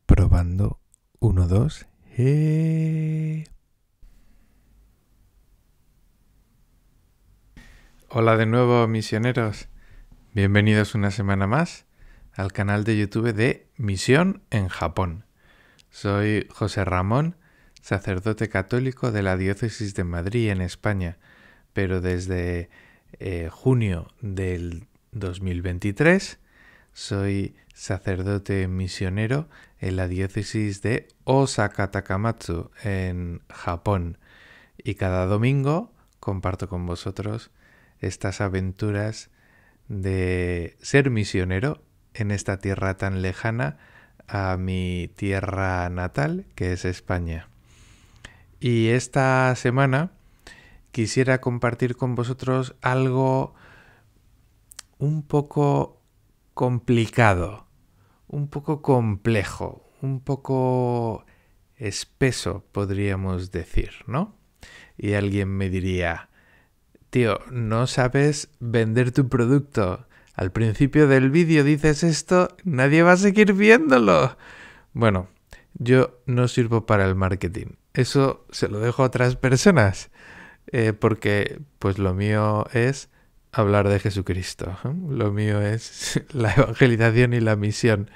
Probando. 1, 2. Hola de nuevo, misioneros. Bienvenidos una semana más al canal de YouTube de Misión en Japón. Soy José Ramón, sacerdote católico de la Diócesis de Madrid en España, pero desde junio del 2023 soy sacerdote misionero en la diócesis de Osaka Takamatsu, en Japón. Y cada domingo comparto con vosotros estas aventuras de ser misionero en esta tierra tan lejana a mi tierra natal, que es España. Y esta semana quisiera compartir con vosotros algo un poco complicado, un poco complejo, un poco espeso, podríamos decir, ¿no? Y alguien me diría, tío, no sabes vender tu producto. Al principio del vídeo dices esto, nadie va a seguir viéndolo. Bueno, yo no sirvo para el marketing. Eso se lo dejo a otras personas, porque pues lo mío es hablar de Jesucristo. Lo mío es la evangelización y la misión.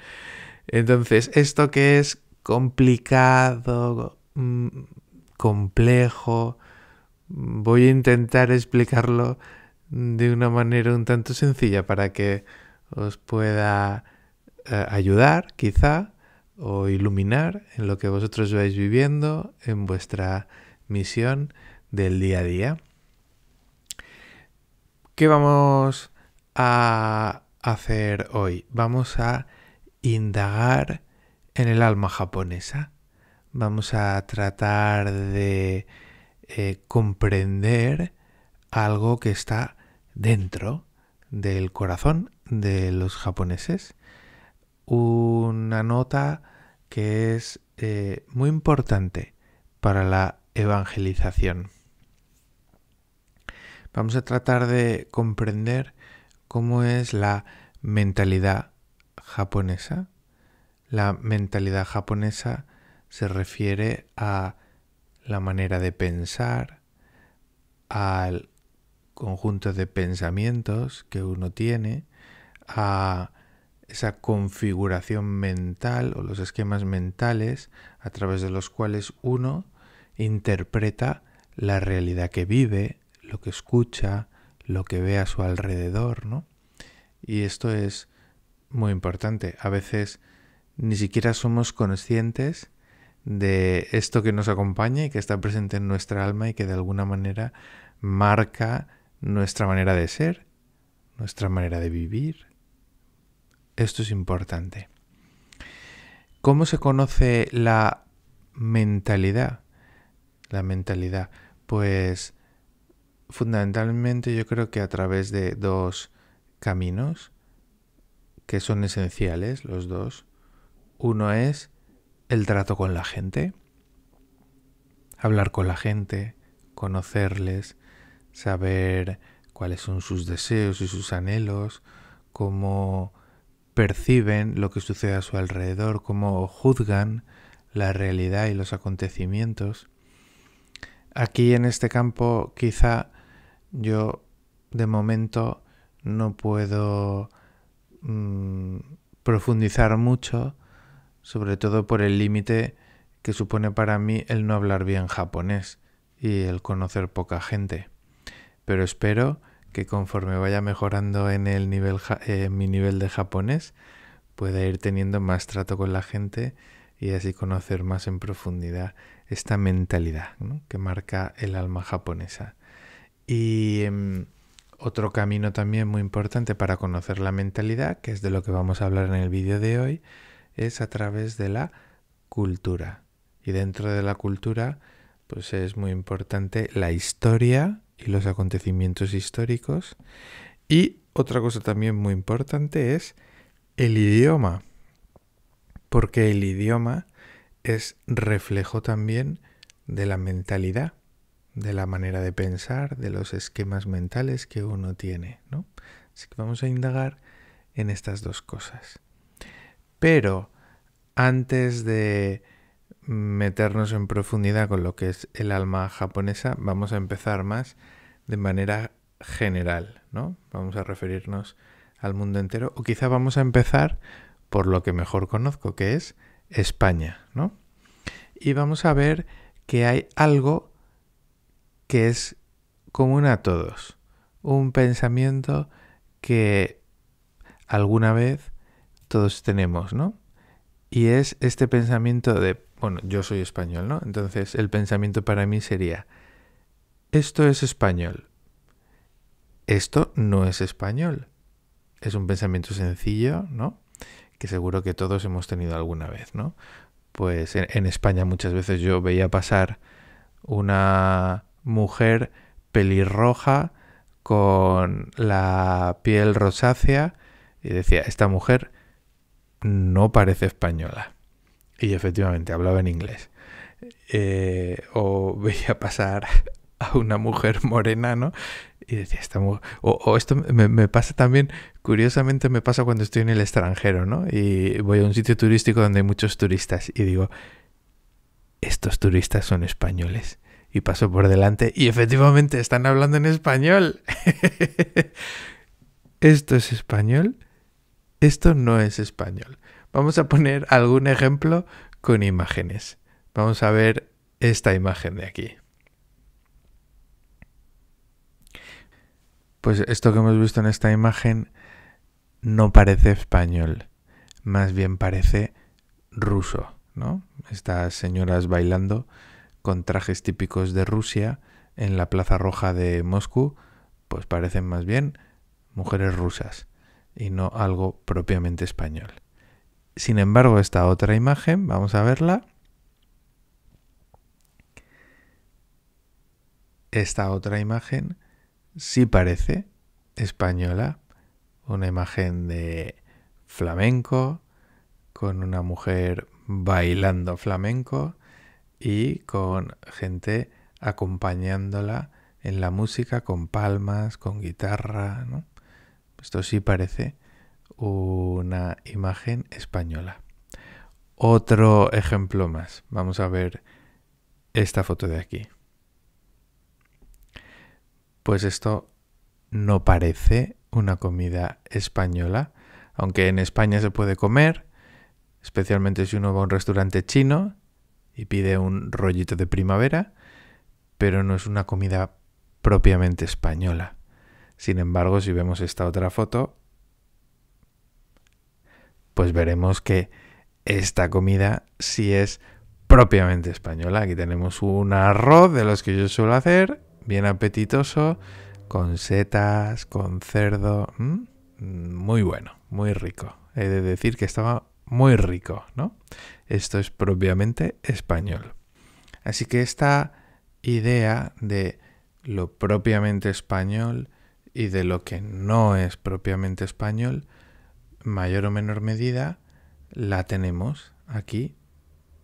Entonces, esto que es complicado, complejo, voy a intentar explicarlo de una manera un tanto sencilla para que os pueda ayudar, quizá, o iluminar en lo que vosotros vais viviendo en vuestra misión del día a día. ¿Qué vamos a hacer hoy? Vamos a indagar en el alma japonesa. Vamos a tratar de comprender algo que está dentro del corazón de los japoneses. Una nota que es muy importante para la evangelización. Vamos a tratar de comprender cómo es la mentalidad japonesa. La mentalidad japonesa se refiere a la manera de pensar, al conjunto de pensamientos que uno tiene, a esa configuración mental o los esquemas mentales a través de los cuales uno interpreta la realidad que vive, lo que escucha, lo que ve a su alrededor, ¿no? Y esto es muy importante. A veces ni siquiera somos conscientes de esto que nos acompaña y que está presente en nuestra alma y que de alguna manera marca nuestra manera de ser, nuestra manera de vivir. Esto es importante. ¿Cómo se conoce la mentalidad? La mentalidad, pues fundamentalmente yo creo que a través de dos caminos que son esenciales, los dos. Uno es el trato con la gente, hablar con la gente, conocerles, saber cuáles son sus deseos y sus anhelos, cómo perciben lo que sucede a su alrededor, cómo juzgan la realidad y los acontecimientos. Aquí en este campo quizá yo de momento no puedo profundizar mucho, sobre todo por el límite que supone para mí el no hablar bien japonés y el conocer poca gente. Pero espero que conforme vaya mejorando en el nivel mi nivel de japonés, pueda ir teniendo más trato con la gente y así conocer más en profundidad esta mentalidad, ¿no?, que marca el alma japonesa. Y otro camino también muy importante para conocer la mentalidad, que es de lo que vamos a hablar en el vídeo de hoy, es a través de la cultura. Y dentro de la cultura, pues es muy importante la historia y los acontecimientos históricos. Y otra cosa también muy importante es el idioma, porque el idioma es reflejo también de la mentalidad, de la manera de pensar, de los esquemas mentales que uno tiene, ¿no? Así que vamos a indagar en estas dos cosas. Pero antes de meternos en profundidad con lo que es el alma japonesa, vamos a empezar más de manera general, ¿no? Vamos a referirnos al mundo entero, o quizá vamos a empezar por lo que mejor conozco, que es España, ¿no? Y vamos a ver que hay algo que es común a todos, un pensamiento que alguna vez todos tenemos, ¿no? Y es este pensamiento de, bueno, yo soy español, ¿no? Entonces el pensamiento para mí sería, esto es español, esto no es español. Es un pensamiento sencillo, ¿no? Que seguro que todos hemos tenido alguna vez, ¿no? Pues en España muchas veces yo veía pasar una mujer pelirroja con la piel rosácea y decía, esta mujer no parece española. Y efectivamente hablaba en inglés. O veía pasar a una mujer morena, ¿no? Y decía, o esto me pasa también, curiosamente me pasa cuando estoy en el extranjero, ¿no? Y voy a un sitio turístico donde hay muchos turistas y digo, estos turistas son españoles. Y paso por delante y efectivamente están hablando en español. ¿Esto es español? Esto no es español. Vamos a poner algún ejemplo con imágenes. Vamos a ver esta imagen de aquí. Pues esto que hemos visto en esta imagen no parece español, más bien parece ruso, ¿no? Estas señoras bailando con trajes típicos de Rusia en la Plaza Roja de Moscú, pues parecen más bien mujeres rusas y no algo propiamente español. Sin embargo, esta otra imagen, vamos a verla. Esta otra imagen sí parece española, una imagen de flamenco, con una mujer bailando flamenco y con gente acompañándola en la música con palmas, con guitarra, ¿no? Esto sí parece una imagen española. Otro ejemplo más. Vamos a ver esta foto de aquí. Pues esto no parece una comida española, aunque en España se puede comer, especialmente si uno va a un restaurante chino y pide un rollito de primavera, pero no es una comida propiamente española. Sin embargo, si vemos esta otra foto, pues veremos que esta comida sí es propiamente española. Aquí tenemos un arroz de los que yo suelo hacer, bien apetitoso, con setas, con cerdo. Muy bueno, muy rico. He de decir que estaba muy rico, ¿no? Esto es propiamente español. Así que esta idea de lo propiamente español y de lo que no es propiamente español, mayor o menor medida, la tenemos aquí,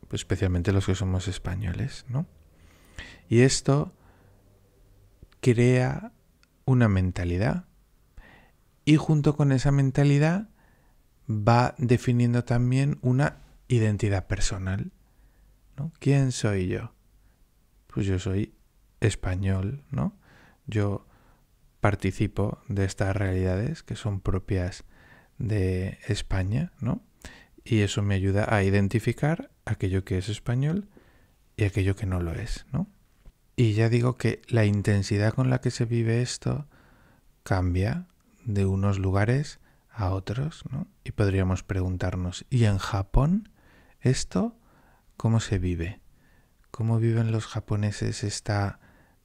pues especialmente los que somos españoles, ¿no? Y esto crea una mentalidad y junto con esa mentalidad va definiendo también una identidad personal, ¿no? ¿Quién soy yo? Pues yo soy español, ¿no? Yo participo de estas realidades que son propias de España, ¿no? Y eso me ayuda a identificar aquello que es español y aquello que no lo es, ¿no? Y ya digo que la intensidad con la que se vive esto cambia de unos lugares a otros, ¿no? Y podríamos preguntarnos, ¿y en Japón esto cómo se vive? ¿Cómo viven los japoneses esta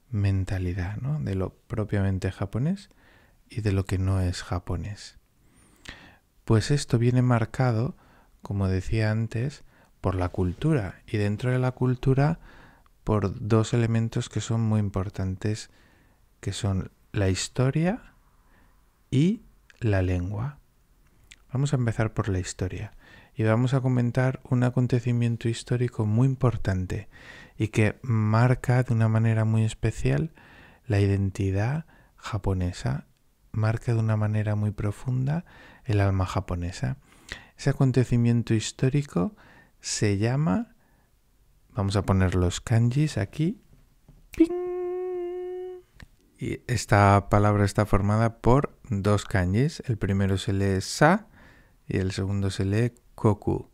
mentalidad, ¿no? De lo propiamente japonés y de lo que no es japonés? Pues esto viene marcado, como decía antes, por la cultura. Y dentro de la cultura, por dos elementos que son muy importantes, que son la historia y la lengua. Vamos a empezar por la historia y vamos a comentar un acontecimiento histórico muy importante y que marca de una manera muy especial la identidad japonesa, marca de una manera muy profunda el alma japonesa. Ese acontecimiento histórico se llama, vamos a poner los kanjis aquí, ¡ping! Y esta palabra está formada por dos kanjis. El primero se lee sa y el segundo se lee koku.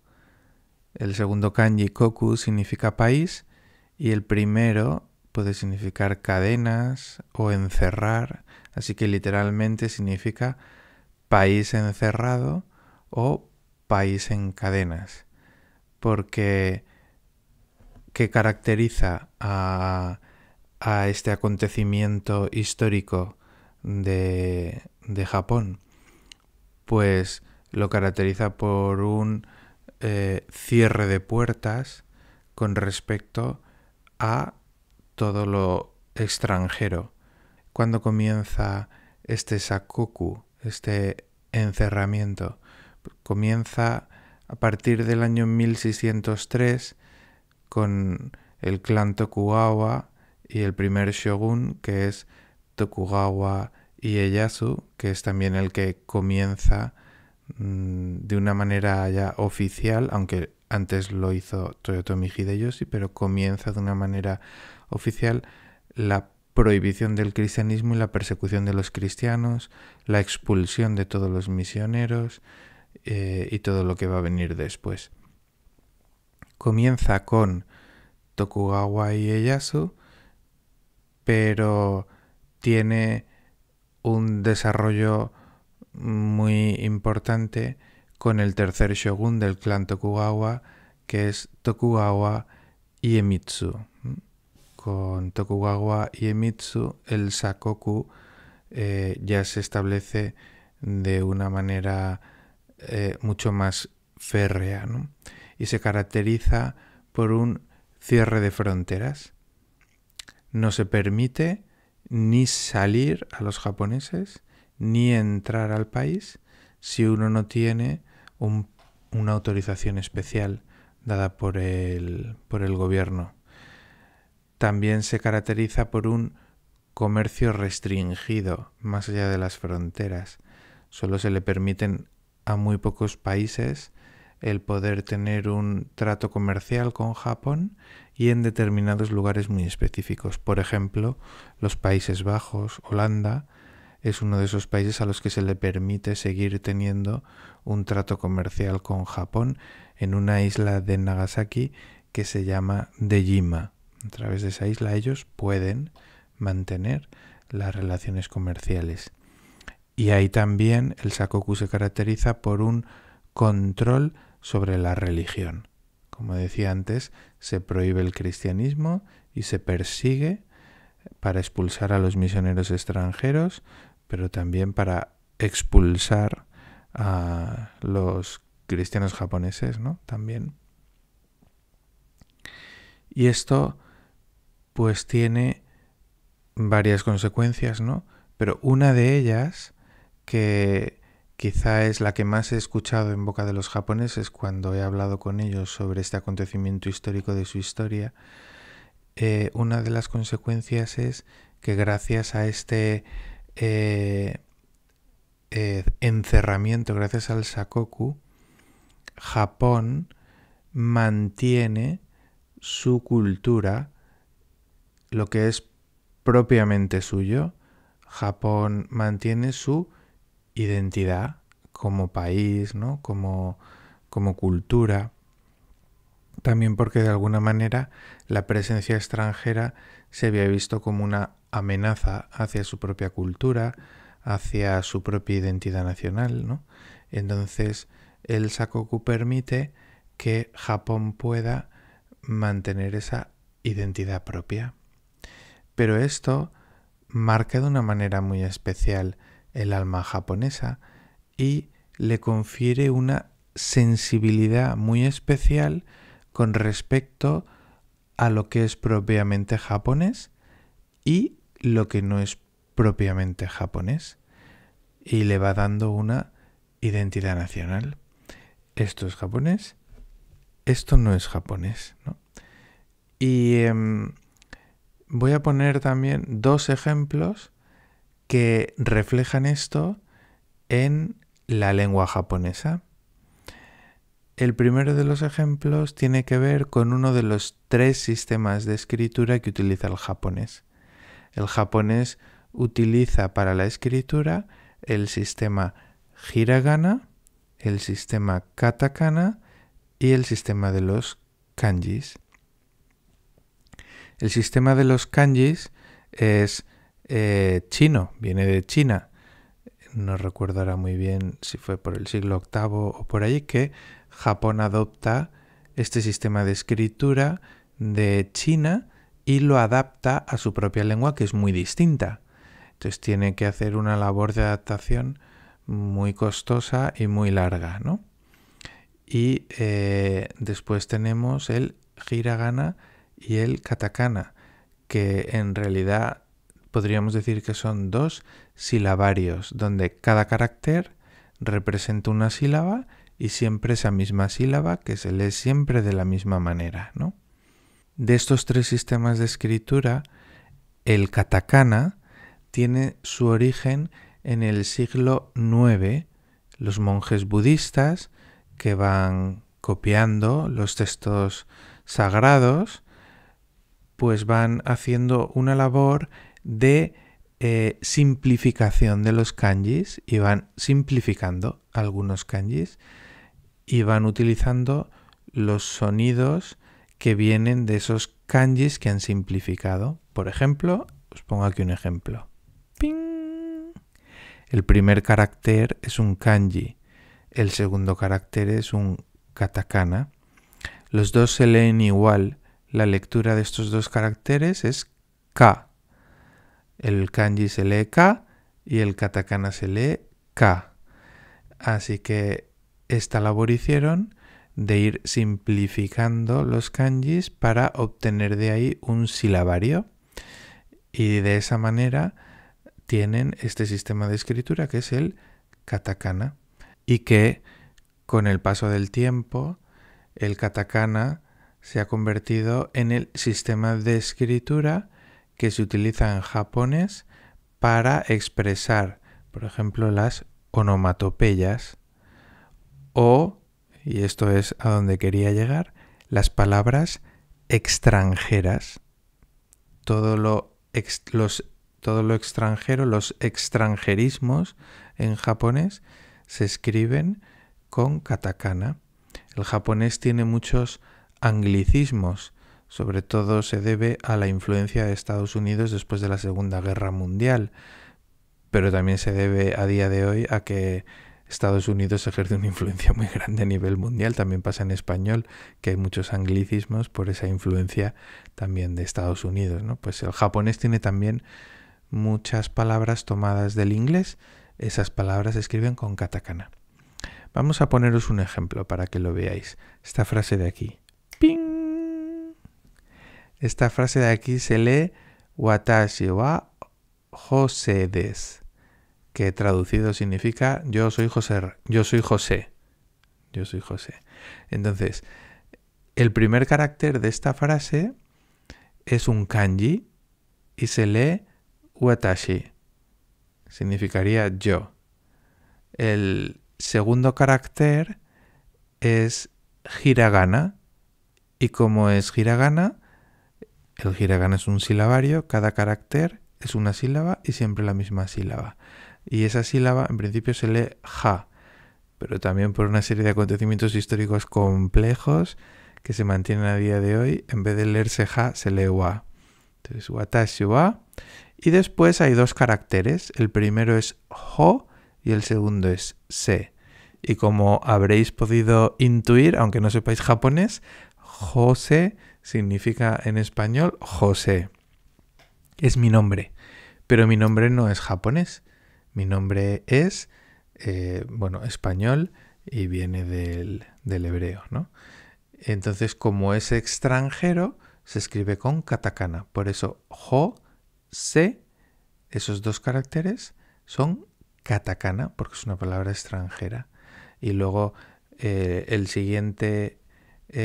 El segundo kanji, koku, significa país y el primero puede significar cadenas o encerrar, así que literalmente significa país encerrado o país en cadenas. Porque ¿qué caracteriza a este acontecimiento histórico de Japón? Pues lo caracteriza por un cierre de puertas con respecto a todo lo extranjero. ¿Cuándo comienza este sakoku, este encerramiento? Comienza a partir del año 1603 con el clan Tokugawa y el primer shogun, que es Tokugawa Ieyasu, que es también el que comienza de una manera ya oficial, aunque antes lo hizo Toyotomi Hideyoshi, pero comienza de una manera oficial la prohibición del cristianismo y la persecución de los cristianos, la expulsión de todos los misioneros y todo lo que va a venir después. Comienza con Tokugawa Ieyasu, pero tiene un desarrollo muy importante con el tercer shogun del clan Tokugawa, que es Tokugawa Iemitsu. Con Tokugawa Iemitsu el sakoku ya se establece de una manera mucho más férrea, ¿no? Y se caracteriza por un cierre de fronteras. No se permite ni salir a los japoneses ni entrar al país si uno no tiene una autorización especial dada por el gobierno. También se caracteriza por un comercio restringido más allá de las fronteras. Solo se le permiten a muy pocos países el poder tener un trato comercial con Japón y en determinados lugares muy específicos. Por ejemplo, los Países Bajos, Holanda, es uno de esos países a los que se le permite seguir teniendo un trato comercial con Japón en una isla de Nagasaki que se llama Dejima. A través de esa isla ellos pueden mantener las relaciones comerciales. Y ahí también el sakoku se caracteriza por un control sobre la religión. Como decía antes, se prohíbe el cristianismo y se persigue para expulsar a los misioneros extranjeros, pero también para expulsar a los cristianos japoneses, ¿no? También. Y esto pues tiene varias consecuencias, ¿no? Pero una de ellas, que quizá es la que más he escuchado en boca de los japoneses cuando he hablado con ellos sobre este acontecimiento histórico de su historia, una de las consecuencias es que gracias a este encerramiento, gracias al sakoku, Japón mantiene su cultura, lo que es propiamente suyo. Japón mantiene su identidad como país, ¿no? Como cultura. También porque de alguna manera la presencia extranjera se había visto como una amenaza hacia su propia cultura, hacia su propia identidad nacional, ¿no? Entonces el sakoku permite que Japón pueda mantener esa identidad propia. Pero esto marca de una manera muy especial el alma japonesa y le confiere una sensibilidad muy especial con respecto a lo que es propiamente japonés y lo que no es propiamente japonés. Y le va dando una identidad nacional. Esto es japonés, esto no es japonés, ¿no? Y voy a poner también dos ejemplos que reflejan esto en la lengua japonesa. el primero de los ejemplos tiene que ver con uno de los 3 sistemas de escritura que utiliza el japonés. El japonés utiliza para la escritura el sistema hiragana, el sistema katakana y el sistema de los kanjis. El sistema de los kanjis es chino, viene de China. No recuerdo ahora muy bien si fue por el siglo VIII o por ahí que Japón adopta este sistema de escritura de China y lo adapta a su propia lengua, que es muy distinta. Entonces tiene que hacer una labor de adaptación muy costosa y muy larga, ¿no? Y después tenemos el hiragana y el katakana, que en realidad podríamos decir que son 2 silabarios, donde cada carácter representa una sílaba y siempre esa misma sílaba que se lee siempre de la misma manera, ¿no? De estos 3 sistemas de escritura, el katakana tiene su origen en el siglo IX. Los monjes budistas que van copiando los textos sagrados, pues van haciendo una labor de simplificación de los kanjis y van simplificando algunos kanjis y van utilizando los sonidos que vienen de esos kanjis que han simplificado. Por ejemplo, os pongo aquí un ejemplo. ¡Ping! El primer carácter es un kanji, el segundo carácter es un katakana. Los dos se leen igual. La lectura de estos 2 caracteres es K. El kanji se lee K y el katakana se lee K. Así que esta labor hicieron de ir simplificando los kanjis para obtener de ahí un silabario. Y de esa manera tienen este sistema de escritura que es el katakana. Y que con el paso del tiempo el katakana se ha convertido en el sistema de escritura que se utiliza en japonés para expresar, por ejemplo, las onomatopeyas o, y esto es a donde quería llegar, las palabras extranjeras. Todo lo extranjero, los extranjerismos en japonés se escriben con katakana. El japonés tiene muchos anglicismos, sobre todo se debe a la influencia de Estados Unidos después de la Segunda Guerra Mundial, pero también se debe a día de hoy a que Estados Unidos ejerce una influencia muy grande a nivel mundial. También pasa en español, que hay muchos anglicismos por esa influencia también de Estados Unidos, ¿no? Pues el japonés tiene también muchas palabras tomadas del inglés. Esas palabras se escriben con katakana. Vamos a poneros un ejemplo para que lo veáis. Esta frase de aquí. ¡Ping! Esta frase de aquí se lee Watashi wa Jose desu, que traducido significa yo soy José. Yo soy José. Yo soy José. Entonces, el primer carácter de esta frase es un kanji y se lee Watashi. Significaría yo. El segundo carácter es hiragana y como es hiragana, el hiragana es un silabario, cada carácter es una sílaba y siempre la misma sílaba. Y esa sílaba en principio se lee ja, pero también por una serie de acontecimientos históricos complejos que se mantienen a día de hoy, en vez de leerse ja, se lee wa. Entonces, watashi wa. Y después hay 2 caracteres. El primero es ho y el segundo es se. Y como habréis podido intuir, aunque no sepáis japonés, José significa en español José. Es mi nombre, pero mi nombre no es japonés. Mi nombre es, español y viene del hebreo, ¿no? Entonces, como es extranjero, se escribe con katakana. Por eso, se, esos 2 caracteres son katakana, porque es una palabra extranjera. Y luego el siguiente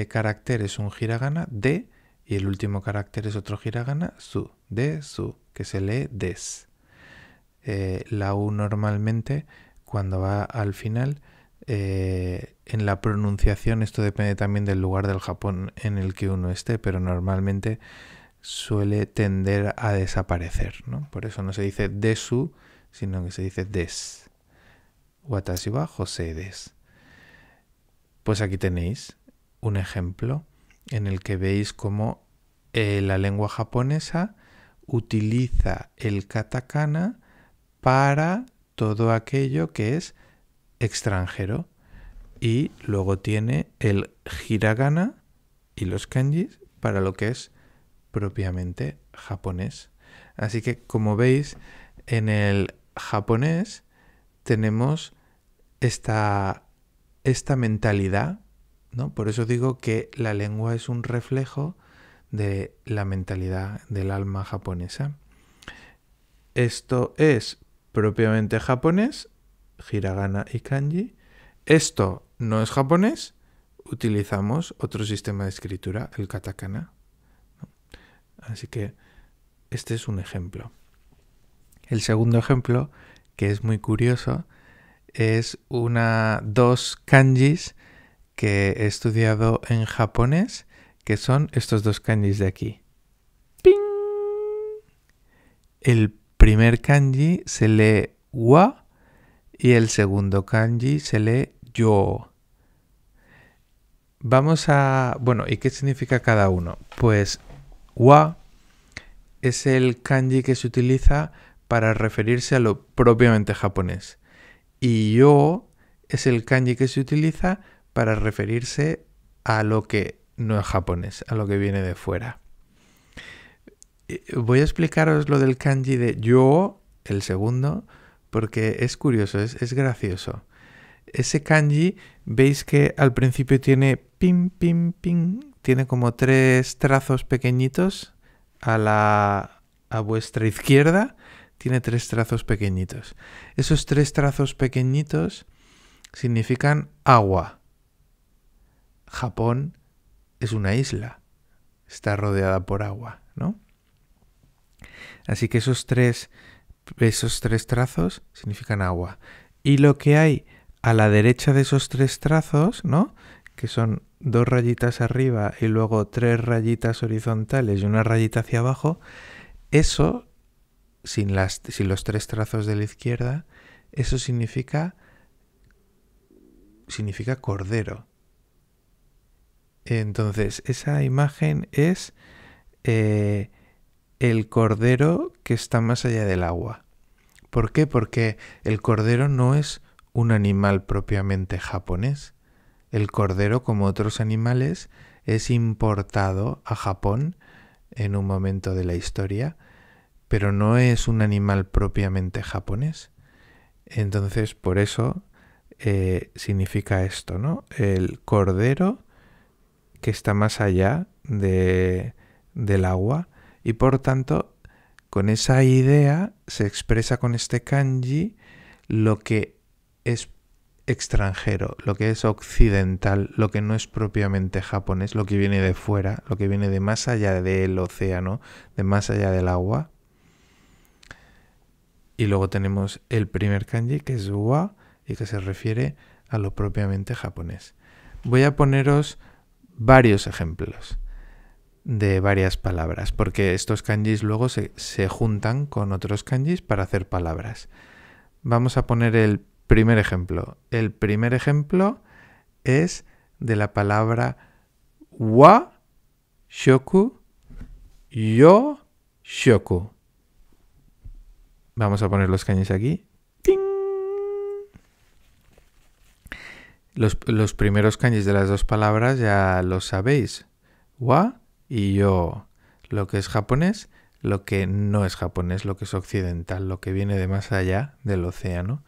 carácter es un hiragana, de, y el último carácter es otro hiragana, su, de, su, que se lee des. La U normalmente, cuando va al final, en la pronunciación esto depende también del lugar del Japón en el que uno esté, pero normalmente suele tender a desaparecer, ¿no? Por eso no se dice desu, sino que se dice des. Watashi wa hosei desu. Pues aquí tenéis un ejemplo en el que veis cómo la lengua japonesa utiliza el katakana para todo aquello que es extranjero y luego tiene el hiragana y los kanjis para lo que es propiamente japonés. Así que como veis en el japonés tenemos esta mentalidad, ¿no? Por eso digo que la lengua es un reflejo de la mentalidad del alma japonesa. Esto es propiamente japonés, hiragana y kanji. Esto no es japonés, utilizamos otro sistema de escritura, el katakana. Así que este es un ejemplo. El segundo ejemplo, que es muy curioso, es dos kanjis que he estudiado en japonés, que son estos dos kanjis de aquí. ¡Ping! El primer kanji se lee wa y el segundo kanji se lee yo. ¿Y qué significa cada uno? Pues wa es el kanji que se utiliza para referirse a lo propiamente japonés. Y yo es el kanji que se utiliza para referirse a lo que no es japonés, a lo que viene de fuera. Voy a explicaros lo del kanji de yo, el segundo, porque es curioso, es gracioso. Ese kanji, veis que al principio tiene pim, pim, pim, tiene como 3 trazos pequeñitos a vuestra izquierda, tiene 3 trazos pequeñitos. Esos 3 trazos pequeñitos significan agua. Japón es una isla, está rodeada por agua, ¿no? Así que esos tres trazos significan agua. Y lo que hay a la derecha de esos 3 trazos, ¿no? Que son 2 rayitas arriba y luego 3 rayitas horizontales y una rayita hacia abajo, eso, sin los 3 trazos de la izquierda, eso significa cordero. Entonces, esa imagen es el cordero que está más allá del agua. ¿Por qué? Porque el cordero no es un animal propiamente japonés. El cordero, como otros animales, es importado a Japón en un momento de la historia, pero no es un animal propiamente japonés. Entonces, por eso significa esto, ¿no? El cordero que está más allá del agua y por tanto con esa idea se expresa con este kanji lo que es extranjero, lo que es occidental, lo que no es propiamente japonés, lo que viene de fuera, lo que viene de más allá del océano, de más allá del agua. Y luego tenemos el primer kanji que es wa y que se refiere a lo propiamente japonés. Voy a poneros varios ejemplos de varias palabras, porque estos kanjis luego se juntan con otros kanjis para hacer palabras. Vamos a poner el primer ejemplo. El primer ejemplo es de la palabra wa shoku, yo shoku. Vamos a poner los kanjis aquí. ¡Ting! Los primeros kanjis de las dos palabras ya los sabéis. Wa y yo. Lo que es japonés, lo que no es japonés, lo que es occidental, lo que viene de más allá del océano.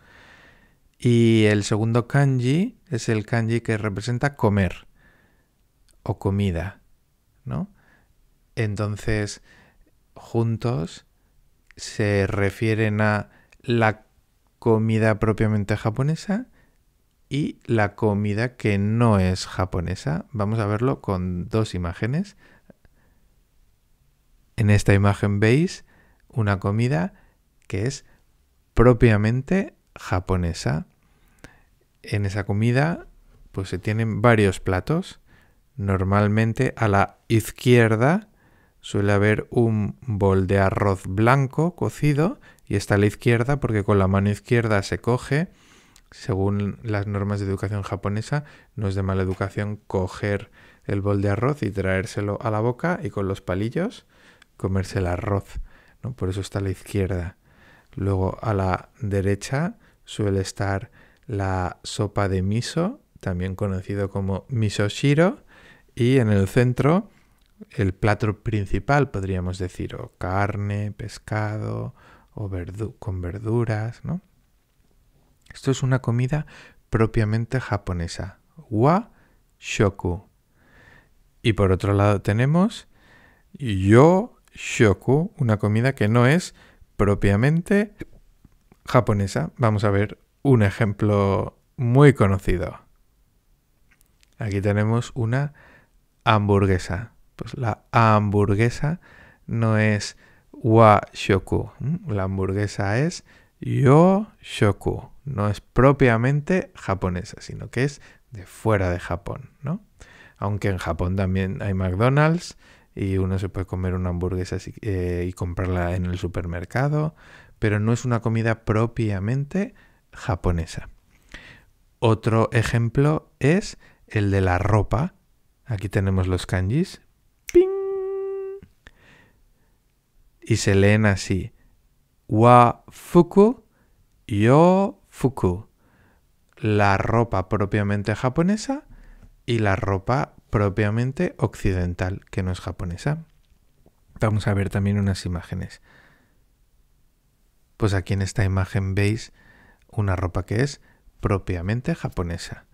Y el segundo kanji es el kanji que representa comer o comida, ¿no? Entonces, juntos se refieren a la comida propiamente japonesa y la comida que no es japonesa. Vamos a verlo con 2 imágenes. En esta imagen veis una comida que es propiamente japonesa. En esa comida pues se tienen varios platos. Normalmente a la izquierda suele haber un bol de arroz blanco cocido y está a la izquierda porque con la mano izquierda se coge. Según las normas de educación japonesa, no es de mala educación coger el bol de arroz y traérselo a la boca y con los palillos comerse el arroz, ¿no? Por eso está a la izquierda. Luego a la derecha suele estar la sopa de miso, también conocido como misoshiro, y en el centro el plato principal, podríamos decir, o carne, pescado, o con verduras, ¿no? Esto es una comida propiamente japonesa, wa shoku. Y por otro lado tenemos yo shoku, una comida que no es propiamente japonesa. Vamos a ver un ejemplo muy conocido. Aquí tenemos una hamburguesa. Pues la hamburguesa no es wa shoku. La hamburguesa es yo shoku. No es propiamente japonesa, sino que es de fuera de Japón, ¿no? Aunque en Japón también hay McDonald's y uno se puede comer una hamburguesa y comprarla en el supermercado, pero no es una comida propiamente japonesa. Otro ejemplo es el de la ropa. Aquí tenemos los kanjis. ¡Ping! Y se leen así. Wa fuku, yo fuku. La ropa propiamente japonesa y la ropa propiamente occidental, que no es japonesa. Vamos a ver también unas imágenes. Pues aquí en esta imagen veis una ropa que es propiamente japonesa.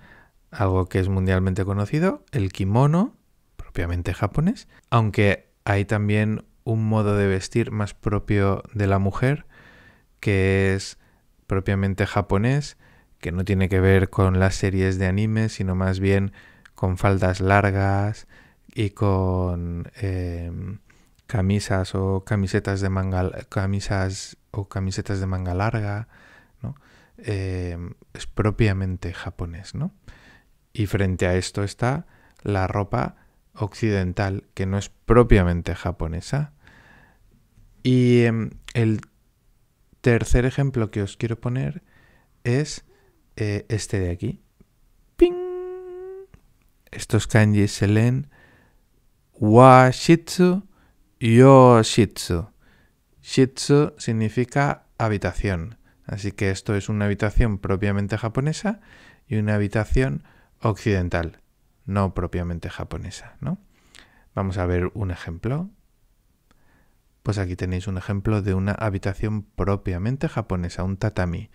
Algo que es mundialmente conocido, el kimono, propiamente japonés, aunque hay también un modo de vestir más propio de la mujer, que es propiamente japonés, que no tiene que ver con las series de anime, sino más bien con faldas largas y con camisas o camisetas de manga larga, ¿no? Es propiamente japonés, ¿no? Y frente a esto está la ropa occidental, que no es propiamente japonesa. Y el tercer ejemplo que os quiero poner es este de aquí. ¡Ping! Estos kanjis se leen wa shitsu, yo shitsu. Shitsu significa habitación. Así que esto es una habitación propiamente japonesa y una habitación occidental, no propiamente japonesa, ¿no? Vamos a ver un ejemplo. Pues aquí tenéis un ejemplo de una habitación propiamente japonesa, un tatami,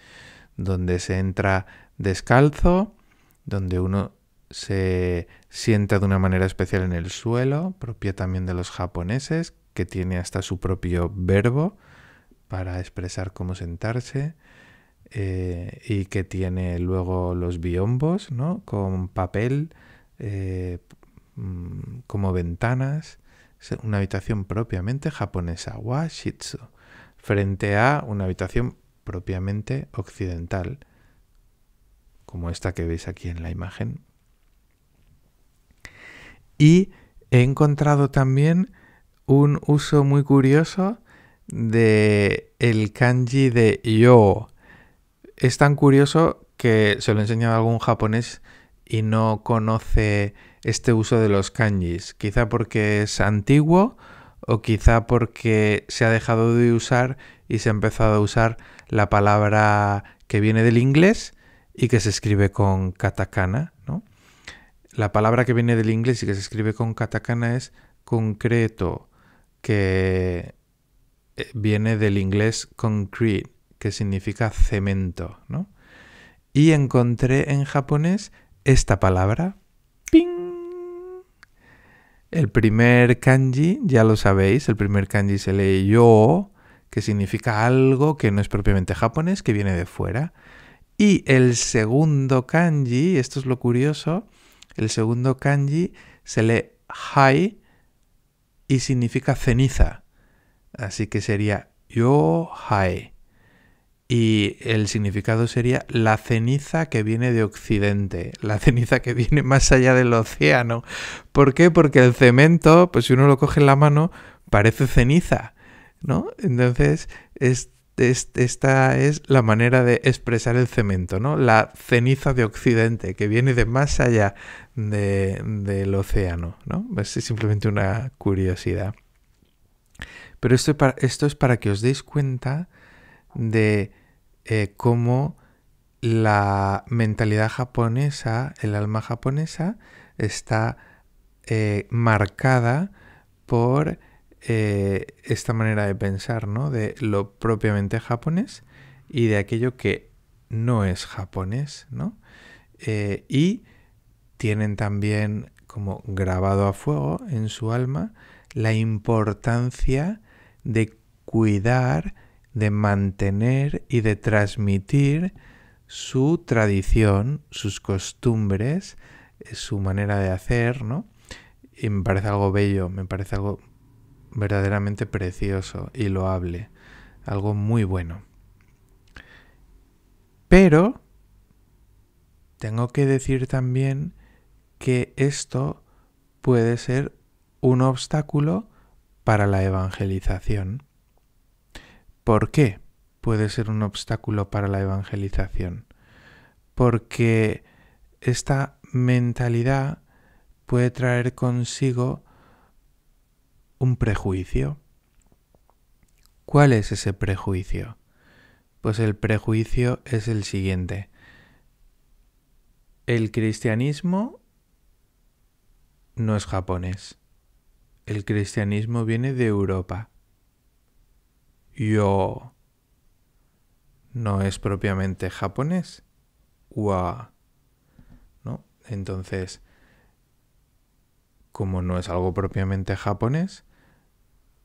donde se entra descalzo, donde uno se sienta de una manera especial en el suelo, propia también de los japoneses, que tiene hasta su propio verbo para expresar cómo sentarse, y que tiene luego los biombos, ¿no? Con papel, como ventanas. Una habitación propiamente japonesa, wa shitsu, frente a una habitación propiamente occidental, como esta que veis aquí en la imagen. Y he encontrado también un uso muy curioso de el kanji de yo. Es tan curioso que se lo he enseñado a algún japonés y no conoce este uso de los kanjis. Quizá porque es antiguo o quizá porque se ha dejado de usar y se ha empezado a usar la palabra que viene del inglés y que se escribe con katakana, ¿no? La palabra que viene del inglés y que se escribe con katakana es concreto, que viene del inglés concrete, que significa cemento, ¿no? Y encontré en japonés esta palabra, ¡ping! El primer kanji, ya lo sabéis, el primer kanji se lee yo, que significa algo que no es propiamente japonés, que viene de fuera. Y el segundo kanji, esto es lo curioso, el segundo kanji se lee hai y significa ceniza. Así que sería yo hai. Y el significado sería la ceniza que viene de Occidente, la ceniza que viene más allá del océano. ¿Por qué? Porque el cemento, pues si uno lo coge en la mano, parece ceniza, ¿no? Entonces, esta es la manera de expresar el cemento, ¿no? La ceniza de Occidente, que viene de más allá del océano, ¿no? Es simplemente una curiosidad. Pero esto es para que os deis cuenta de cómo la mentalidad japonesa, el alma japonesa, está marcada por esta manera de pensar, ¿no? De lo propiamente japonés y de aquello que no es japonés, ¿no? Y tienen también como grabado a fuego en su alma la importancia de cuidar, de mantener y de transmitir su tradición, sus costumbres, su manera de hacer, ¿no? Y me parece algo bello, me parece algo verdaderamente precioso y loable, algo muy bueno. Pero tengo que decir también que esto puede ser un obstáculo para la evangelización. ¿Por qué puede ser un obstáculo para la evangelización? Porque esta mentalidad puede traer consigo un prejuicio. ¿Cuál es ese prejuicio? Pues el prejuicio es el siguiente. El cristianismo no es japonés. El cristianismo viene de Europa. Yo no es propiamente japonés. Wa, ¿no? Entonces, como no es algo propiamente japonés,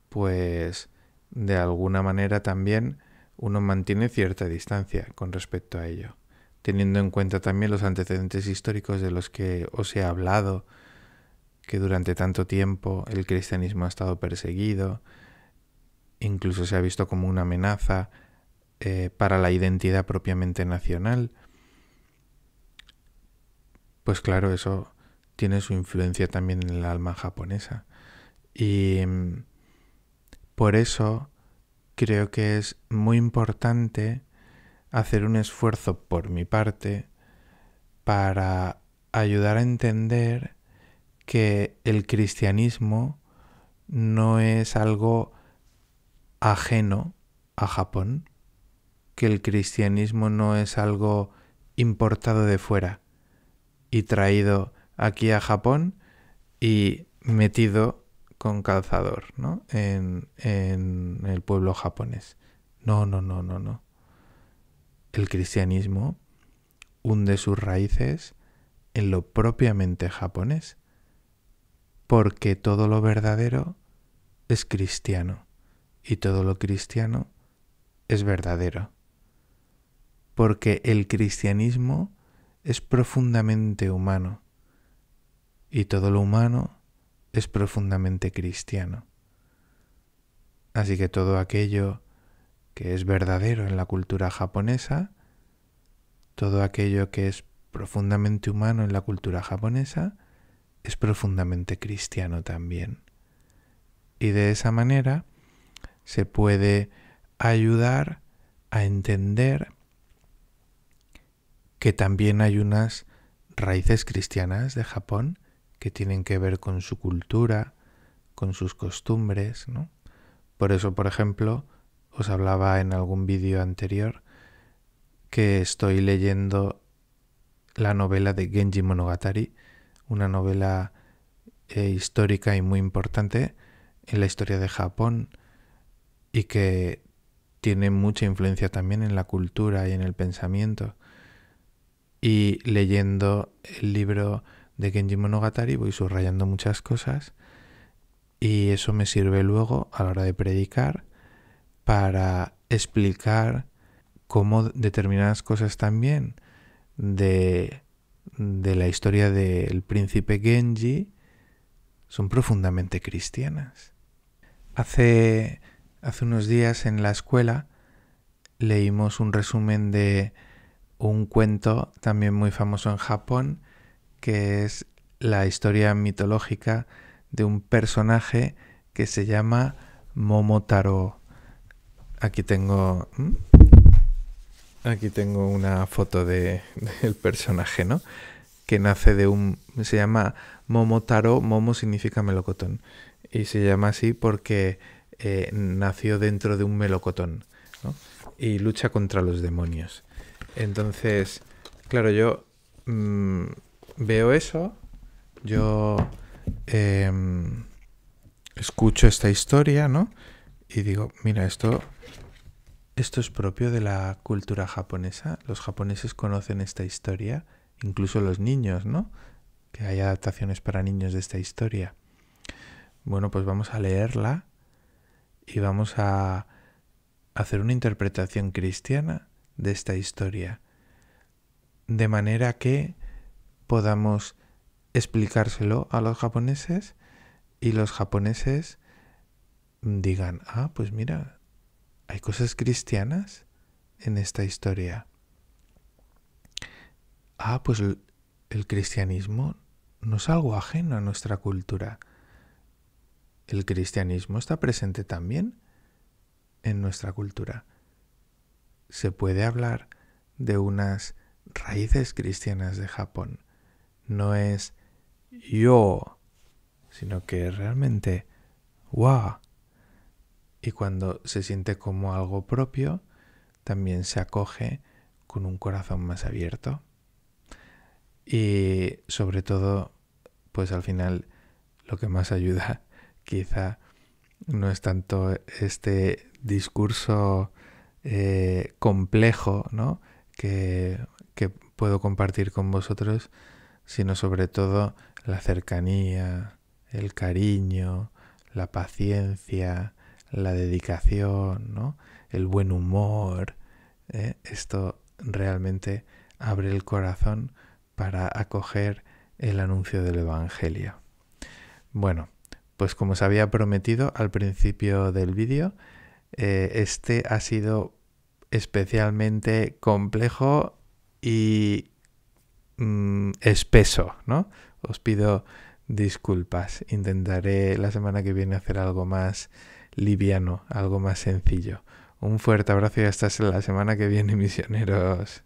pues de alguna manera también uno mantiene cierta distancia con respecto a ello, teniendo en cuenta también los antecedentes históricos de los que os he hablado, que durante tanto tiempo el cristianismo ha estado perseguido, incluso se ha visto como una amenaza para la identidad propiamente nacional. Pues claro, eso tiene su influencia también en el alma japonesa. Y por eso creo que es muy importante hacer un esfuerzo por mi parte para ayudar a entender que el cristianismo no es algo ajeno a Japón, que el cristianismo no es algo importado de fuera y traído aquí a Japón y metido con calzador, ¿no? en el pueblo japonés. No. El cristianismo hunde sus raíces en lo propiamente japonés, porque todo lo verdadero es cristiano y todo lo cristiano es verdadero. Porque el cristianismo es profundamente humano y todo lo humano es profundamente cristiano. Así que todo aquello que es verdadero en la cultura japonesa, todo aquello que es profundamente humano en la cultura japonesa, es profundamente cristiano también. Y de esa manera se puede ayudar a entender que también hay unas raíces cristianas de Japón que tienen que ver con su cultura, con sus costumbres, ¿no? Por eso, por ejemplo, os hablaba en algún vídeo anterior que estoy leyendo la novela de Genji Monogatari, una novela histórica y muy importante en la historia de Japón y que tiene mucha influencia también en la cultura y en el pensamiento. Y leyendo el libro de Genji Monogatari voy subrayando muchas cosas y eso me sirve luego a la hora de predicar para explicar cómo determinadas cosas también de la historia del príncipe Genji son profundamente cristianas. Hace unos días en la escuela leímos un resumen de un cuento también muy famoso en Japón, que es la historia mitológica de un personaje que se llama Momotaro. Aquí tengo una foto del personaje, ¿no? Que nace de se llama Momotaro. Momo significa melocotón. Y se llama así porque nació dentro de un melocotón, ¿no? Y lucha contra los demonios. Entonces, claro, yo veo eso, yo escucho esta historia, ¿no? Y digo, mira, esto es propio de la cultura japonesa. Los japoneses conocen esta historia, incluso los niños, ¿no? Que hay adaptaciones para niños de esta historia. Bueno, pues vamos a leerla y vamos a hacer una interpretación cristiana de esta historia, de manera que podamos explicárselo a los japoneses y los japoneses digan, pues mira, hay cosas cristianas en esta historia. Pues el cristianismo no es algo ajeno a nuestra cultura. El cristianismo está presente también en nuestra cultura. Se puede hablar de unas raíces cristianas de Japón. No es yo, sino que realmente wow. Y cuando se siente como algo propio, también se acoge con un corazón más abierto. Y sobre todo, pues al final lo que más ayuda quizá no es tanto este discurso complejo, ¿no? que puedo compartir con vosotros, sino sobre todo la cercanía, el cariño, la paciencia, la dedicación, ¿no? El buen humor. Esto realmente abre el corazón para acoger el anuncio del Evangelio. Bueno, pues como os había prometido al principio del vídeo, este ha sido especialmente complejo y espeso, ¿no? Os pido disculpas. Intentaré la semana que viene hacer algo más liviano, algo más sencillo. Un fuerte abrazo y hasta la semana que viene, misioneros.